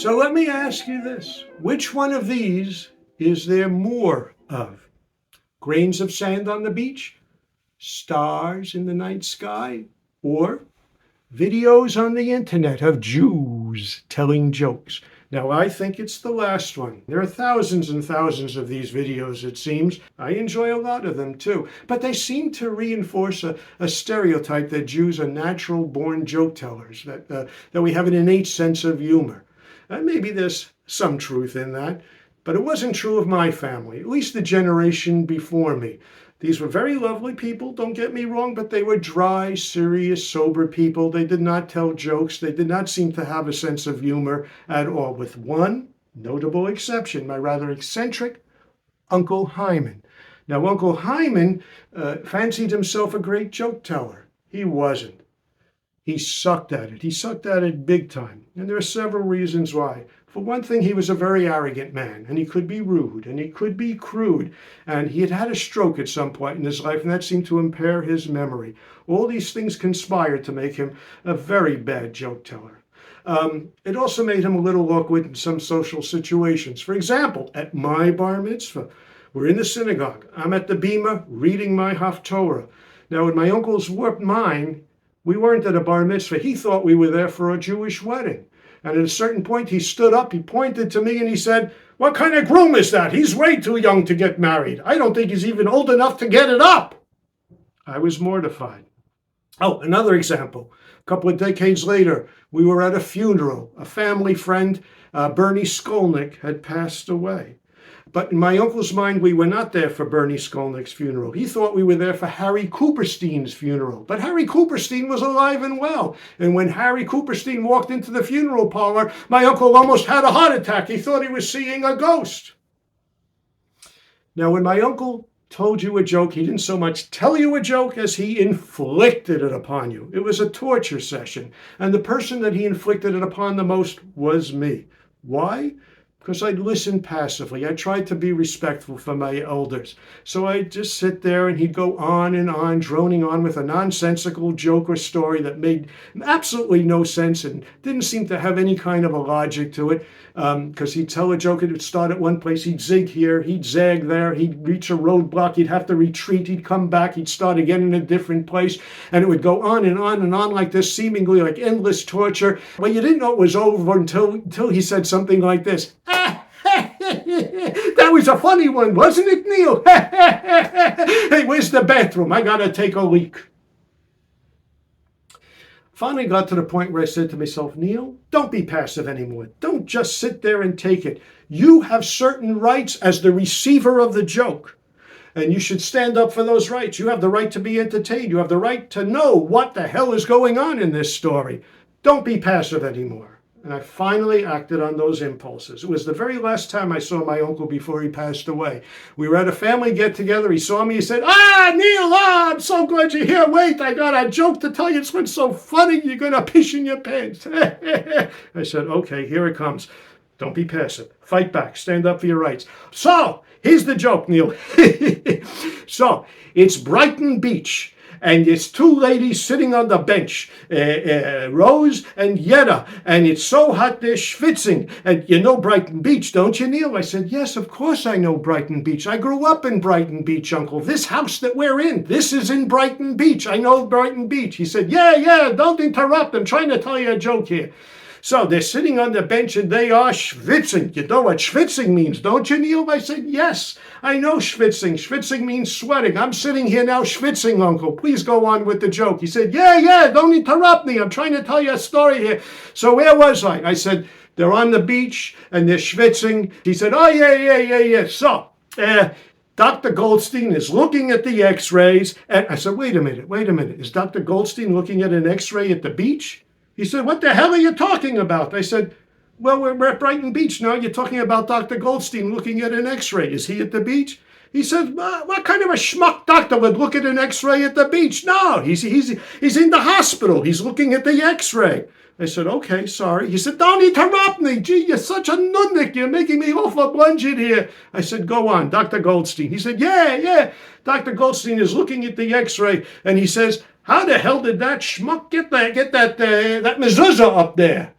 So let me ask you this. Which one of these is there more of? Grains of sand on the beach? Stars in the night sky? Or videos on the internet of Jews telling jokes? Now, I think it's the last one. There are thousands and thousands of these videos, it seems. I enjoy a lot of them, too. But they seem to reinforce a stereotype that Jews are natural-born joke tellers, that we have an innate sense of humor. Maybe there's some truth in that, but it wasn't true of my family, at least the generation before me. These were very lovely people, don't get me wrong, but they were dry, serious, sober people. They did not tell jokes. They did not seem to have a sense of humor at all, with one notable exception, my rather eccentric Uncle Hyman. Now, Uncle Hyman fancied himself a great joke teller. He wasn't. He sucked at it. He sucked at it big time. And there are several reasons why. For one thing, he was a very arrogant man, and he could be rude, and he could be crude, and he had had a stroke at some point in his life, and that seemed to impair his memory. All these things conspired to make him a very bad joke teller. It also made him a little awkward in some social situations. For example, at my bar mitzvah, we're in the synagogue. I'm at the bima reading my Haftorah. Now, in my uncle's warped mind, we weren't at a bar mitzvah. He thought we were there for a Jewish wedding. And at a certain point, he stood up, he pointed to me, and he said, "What kind of groom is that? He's way too young to get married. I don't think he's even old enough to get it up." I was mortified. Oh, another example. A couple of decades later, we were at a funeral. A family friend, Bernie Skolnick, had passed away. But in my uncle's mind, we were not there for Bernie Skolnick's funeral. He thought we were there for Harry Cooperstein's funeral. But Harry Cooperstein was alive and well. And when Harry Cooperstein walked into the funeral parlor, my uncle almost had a heart attack. He thought he was seeing a ghost. Now, when my uncle told you a joke, he didn't so much tell you a joke as he inflicted it upon you. It was a torture session. And the person that he inflicted it upon the most was me. Why? Because I'd listen passively. I tried to be respectful for my elders. So I'd just sit there and he'd go on, droning on with a nonsensical joke or story that made absolutely no sense and didn't seem to have any kind of a logic to it. Because he'd tell a joke, it would start at one place, he'd zig here, he'd zag there, he'd reach a roadblock, he'd have to retreat, he'd come back, he'd start again in a different place, and it would go on and on and on like this, seemingly like endless torture. Well, you didn't know it was over until he said something like this. That was a funny one, wasn't it, Neil? Hey, where's the bathroom? I gotta take a leak. Finally got to the point where I said to myself, Neil, don't be passive anymore. Don't just sit there and take it. You have certain rights as the receiver of the joke, and you should stand up for those rights. You have the right to be entertained. You have the right to know what the hell is going on in this story. Don't be passive anymore. And I finally acted on those impulses. It was the very last time I saw my uncle before he passed away. We were at a family get-together. He saw me. He said, Neil, I'm so glad you're here. Wait, I got a joke to tell you. It's been so funny. You're going to piss in your pants. I said, okay, here it comes. Don't be passive. Fight back. Stand up for your rights. So, here's the joke, Neil. So, it's Brighton Beach. And it's two ladies sitting on the bench, Rose and Yetta, and it's so hot they're schwitzing. And you know Brighton Beach, don't you, Neil? I said, yes, of course I know Brighton Beach. I grew up in Brighton Beach, Uncle. This house that we're in, this is in Brighton Beach. I know Brighton Beach. He said, yeah, don't interrupt. I'm trying to tell you a joke here. So they're sitting on the bench and they are schwitzing. You know what schwitzing means, don't you, Neil? I said, yes, I know schwitzing. Schwitzing means sweating. I'm sitting here now schwitzing, Uncle. Please go on with the joke. He said, yeah, don't interrupt me. I'm trying to tell you a story here. So where was I? I said, they're on the beach and they're schwitzing. He said, oh, yeah. So, Dr. Goldstein is looking at the x-rays. And I said, wait a minute. Is Dr. Goldstein looking at an x-ray at the beach? He said, what the hell are you talking about? I said, well, we're at Brighton Beach now. You're talking about Dr. Goldstein looking at an x-ray. Is he at the beach? He said, what kind of a schmuck doctor would look at an x-ray at the beach? No, he's in the hospital. He's looking at the x-ray. I said, okay, sorry. He said, don't interrupt me. Gee, you're such a nudnik. You're making me awful blunged here. I said, go on, Dr. Goldstein. He said, yeah. Dr. Goldstein is looking at the x-ray, and he says, how the hell did that schmuck get that mezuzah up there?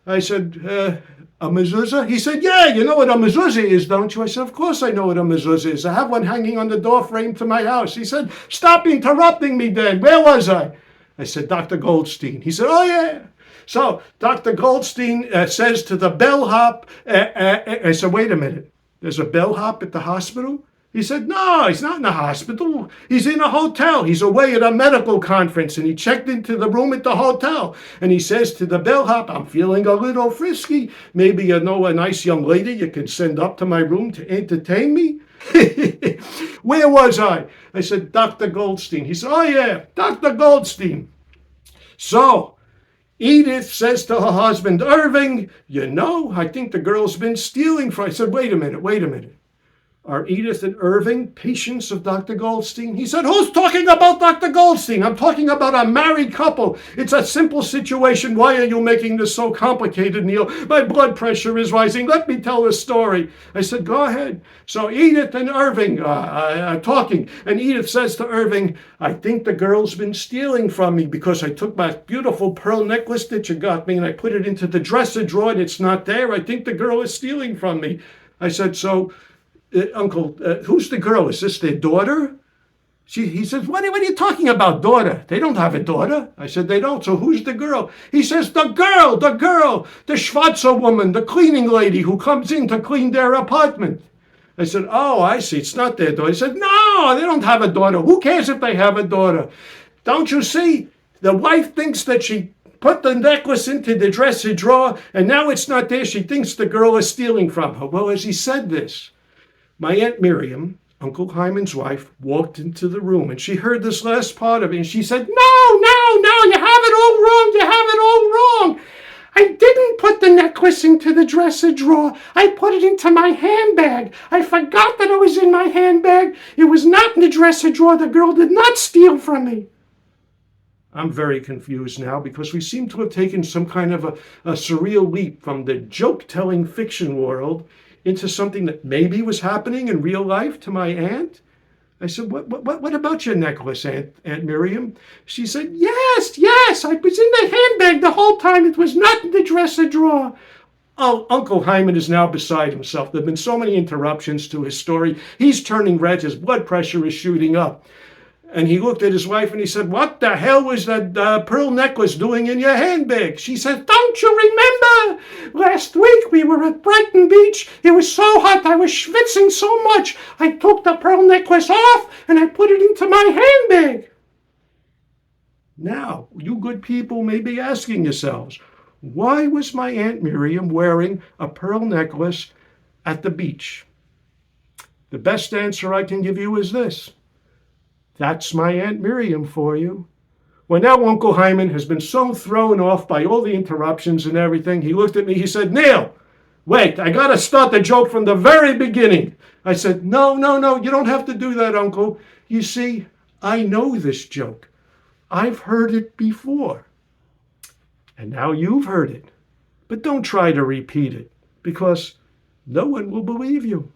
I said, A mezuzah? He said, yeah, you know what a mezuzah is, don't you? I said, of course I know what a mezuzah is. I have one hanging on the door frame to my house. He said, stop interrupting me then. Where was I? I said, Dr. Goldstein. He said, oh, yeah. So Dr. Goldstein says to the bellhop, I said, wait a minute. There's a bellhop at the hospital? He said, no, he's not in the hospital. He's in a hotel. He's away at a medical conference, and he checked into the room at the hotel. And he says to the bellhop, I'm feeling a little frisky. Maybe you know a nice young lady you can send up to my room to entertain me? Where was I? I said, Dr. Goldstein. He said, oh, yeah, Dr. Goldstein. So Edith says to her husband, Irving, you know, I think the girl's been stealing from... I said, wait a minute. Are Edith and Irving patients of Dr. Goldstein? He said, who's talking about Dr. Goldstein? I'm talking about a married couple. It's a simple situation. Why are you making this so complicated, Neil? My blood pressure is rising. Let me tell the story. I said, go ahead. So Edith and Irving are talking. And Edith says to Irving, I think the girl's been stealing from me because I took my beautiful pearl necklace that you got me and I put it into the dresser drawer and it's not there. I think the girl is stealing from me. I said, so... Uncle, who's the girl? Is this their daughter? He says, what are you talking about, daughter? They don't have a daughter. I said, they don't. So who's the girl? He says, the girl, the Schwarzer woman, the cleaning lady who comes in to clean their apartment. I said, oh, I see. It's not their daughter. He said, no, they don't have a daughter. Who cares if they have a daughter? Don't you see? The wife thinks that she put the necklace into the dresser drawer, and now it's not there. She thinks the girl is stealing from her. Well, as he said this, my Aunt Miriam, Uncle Hyman's wife, walked into the room and she heard this last part of it and she said, no, you have it all wrong. I didn't put the necklace into the dresser drawer. I put it into my handbag. I forgot that it was in my handbag. It was not in the dresser drawer. The girl did not steal from me. I'm very confused now because we seem to have taken some kind of a surreal leap from the joke-telling fiction world into something that maybe was happening in real life to my aunt. I said, what about your necklace, Aunt Miriam? She said, yes, I was in the handbag the whole time. It was not in the dresser drawer. Oh, Uncle Hyman is now beside himself. There have been so many interruptions to his story. He's turning red. His blood pressure is shooting up. And he looked at his wife and he said, what the hell was that pearl necklace doing in your handbag? She said, don't you remember? Last week we were at Brighton Beach. It was so hot. I was schwitzing so much. I took the pearl necklace off and I put it into my handbag. Now, you good people may be asking yourselves, why was my Aunt Miriam wearing a pearl necklace at the beach? The best answer I can give you is this. That's my Aunt Miriam for you. Well, now Uncle Hyman has been so thrown off by all the interruptions and everything. He looked at me, he said, Neil, wait, I got to start the joke from the very beginning. I said, no, you don't have to do that, Uncle. You see, I know this joke. I've heard it before. And now you've heard it. But don't try to repeat it, because no one will believe you.